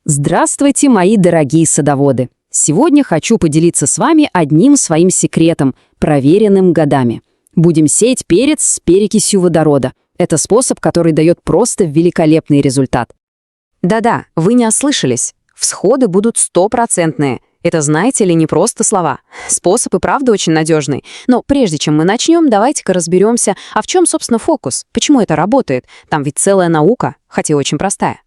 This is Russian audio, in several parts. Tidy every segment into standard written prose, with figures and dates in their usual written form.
Здравствуйте, мои дорогие садоводы! Сегодня хочу поделиться с вами одним своим секретом, проверенным годами. Будем сеять перец с перекисью водорода. Это способ, который дает просто великолепный результат. Да-да, вы не ослышались. Всходы будут стопроцентные. Это, знаете ли, не просто слова. Способ и правда очень надежный. Но прежде чем мы начнем, давайте-ка разберемся, а в чем, собственно, фокус? Почему это работает? Там ведь целая наука, хотя очень простая.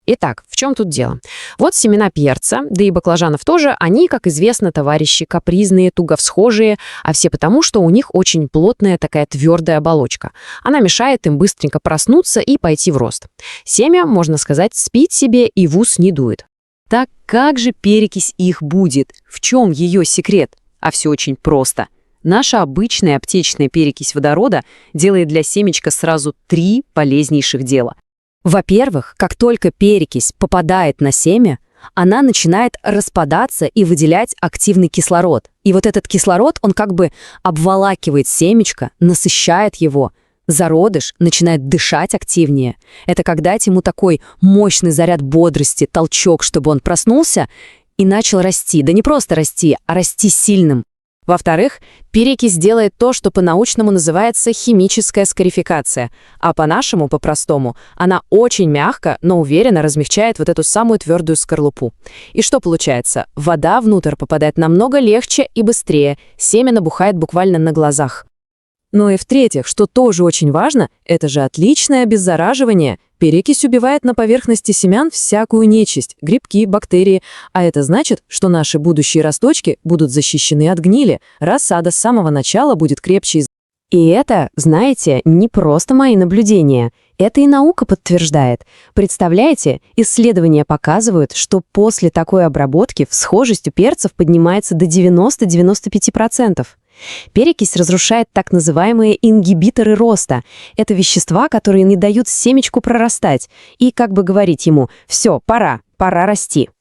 Итак, в чем тут дело? Вот семена перца, да и баклажанов тоже, они, как известно, товарищи капризные, туго всхожие, а все потому, что у них очень плотная такая твердая оболочка. Она мешает им быстренько проснуться и пойти в рост. Семя, можно сказать, спит себе и в ус не дует. Так как же перекись их будет? В чем ее секрет? А все очень просто. Наша обычная аптечная перекись водорода делает для семечка сразу 3 полезнейших дела. Во-первых, как только перекись попадает на семя, она начинает распадаться и выделять активный кислород. И вот этот кислород, он как бы обволакивает семечко, насыщает его. Зародыш начинает дышать активнее. Это как дать ему такой мощный заряд бодрости, толчок, чтобы он проснулся и начал расти. Да не просто расти, а расти сильным. Во-вторых, перекись делает то, что по-научному называется химическая скарификация, а по-нашему, по-простому, она очень мягко, но уверенно размягчает вот эту самую твердую скорлупу. И что получается? Вода внутрь попадает намного легче и быстрее, семя набухает буквально на глазах. Ну и в-третьих, что тоже очень важно, это же отличное обеззараживание. Перекись убивает на поверхности семян всякую нечисть, грибки, бактерии, а это значит, что наши будущие росточки будут защищены от гнили, рассада с самого начала будет крепче. И это, знаете, не просто мои наблюдения. Это и наука подтверждает. Представляете, исследования показывают, что после такой обработки всхожесть у перцев поднимается до 90-95%. Перекись разрушает так называемые ингибиторы роста. Это вещества, которые не дают семечку прорастать. И как бы говорить ему «все, пора расти».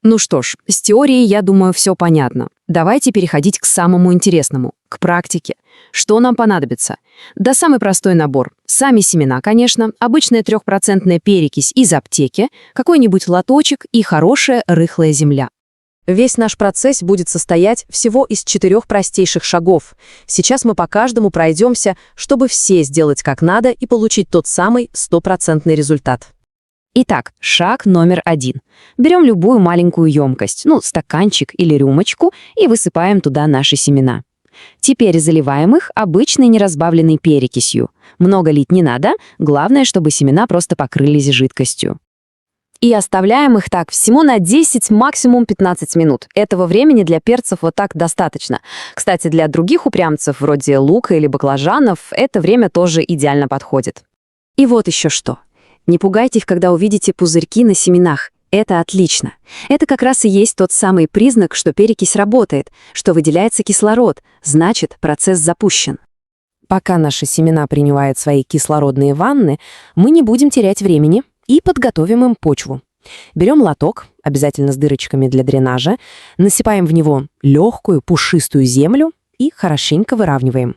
Ну что ж, с теорией, я думаю, все понятно. Давайте переходить к самому интересному, к практике. Что нам понадобится? Да самый простой набор. Сами семена, конечно, обычная 3% перекись из аптеки, какой-нибудь лоточек и хорошая рыхлая земля. Весь наш процесс будет состоять всего из 4 простейших шагов. Сейчас мы по каждому пройдемся, чтобы все сделать как надо и получить тот самый 100% результат. Итак, шаг номер 1. Берем любую маленькую емкость, стаканчик или рюмочку, и высыпаем туда наши семена. Теперь заливаем их обычной неразбавленной перекисью. Много лить не надо, главное, чтобы семена просто покрылись жидкостью. И оставляем их так всего на 10, максимум 15 минут. Этого времени для перцев вот так достаточно. Кстати, для других упрямцев, вроде лука или баклажанов, это время тоже идеально подходит. И вот еще что. Не пугайте их, когда увидите пузырьки на семенах. Это отлично. Это как раз и есть тот самый признак, что перекись работает, что выделяется кислород, значит, процесс запущен. Пока наши семена принимают свои кислородные ванны, мы не будем терять времени и подготовим им почву. Берем лоток, обязательно с дырочками для дренажа, насыпаем в него легкую пушистую землю и хорошенько выравниваем.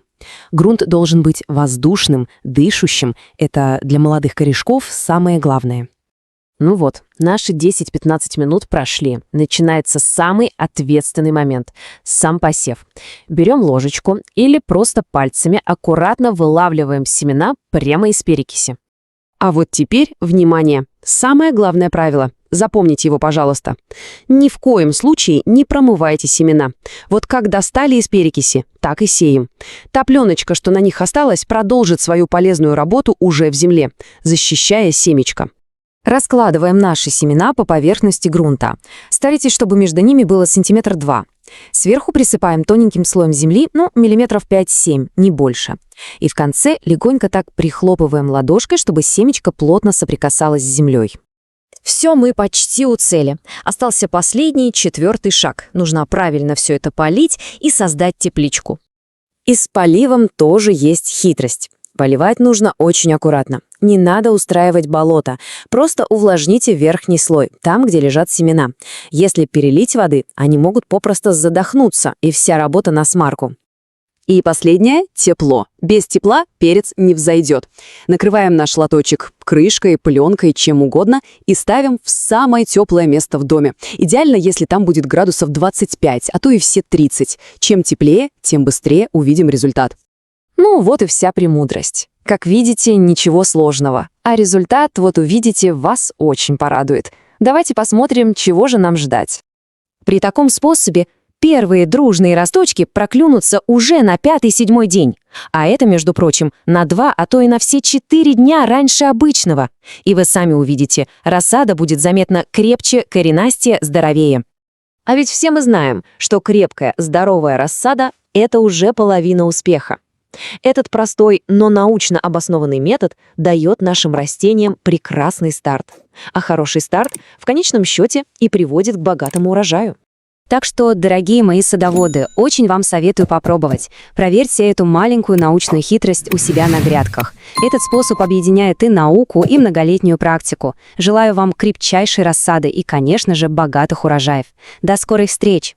Грунт должен быть воздушным, дышащим. Это для молодых корешков самое главное. Ну вот, наши 10-15 минут прошли. Начинается самый ответственный момент – сам посев. Берем ложечку или просто пальцами аккуратно вылавливаем семена прямо из перекиси. А вот теперь, внимание, самое главное правило. Запомните его, пожалуйста. Ни в коем случае не промывайте семена. Вот как достали из перекиси, так и сеем. Та пленочка, что на них осталась, продолжит свою полезную работу уже в земле, защищая семечко. Раскладываем наши семена по поверхности грунта. Старайтесь, чтобы между ними было 2 сантиметра. Сверху присыпаем тоненьким слоем земли, миллиметров 5-7, не больше. И в конце легонько так прихлопываем ладошкой, чтобы семечко плотно соприкасалось с землей. Все, мы почти у цели. Остался последний, 4-й шаг. Нужно правильно все это полить и создать тепличку. И с поливом тоже есть хитрость. Поливать нужно очень аккуратно. Не надо устраивать болото. Просто увлажните верхний слой, там, где лежат семена. Если перелить воды, они могут попросту задохнуться, и вся работа насмарку. И последнее – тепло. Без тепла перец не взойдет. Накрываем наш лоточек крышкой, пленкой, чем угодно и ставим в самое теплое место в доме. Идеально, если там будет градусов 25, а то и все 30. Чем теплее, тем быстрее увидим результат. Ну, вот и вся премудрость. Как видите, ничего сложного. А результат, вот увидите, вас очень порадует. Давайте посмотрим, чего же нам ждать. При таком способе первые дружные росточки проклюнутся уже на 5-7 день. А это, между прочим, на 2, а то и на все 4 дня раньше обычного. И вы сами увидите, рассада будет заметно крепче, коренастее, здоровее. А ведь все мы знаем, что крепкая, здоровая рассада – это уже половина успеха. Этот простой, но научно обоснованный метод дает нашим растениям прекрасный старт. А хороший старт в конечном счете и приводит к богатому урожаю. Так что, дорогие мои садоводы, очень вам советую попробовать. Проверьте эту маленькую научную хитрость у себя на грядках. Этот способ объединяет и науку, и многолетнюю практику. Желаю вам крепчайшей рассады и, конечно же, богатых урожаев. До скорых встреч!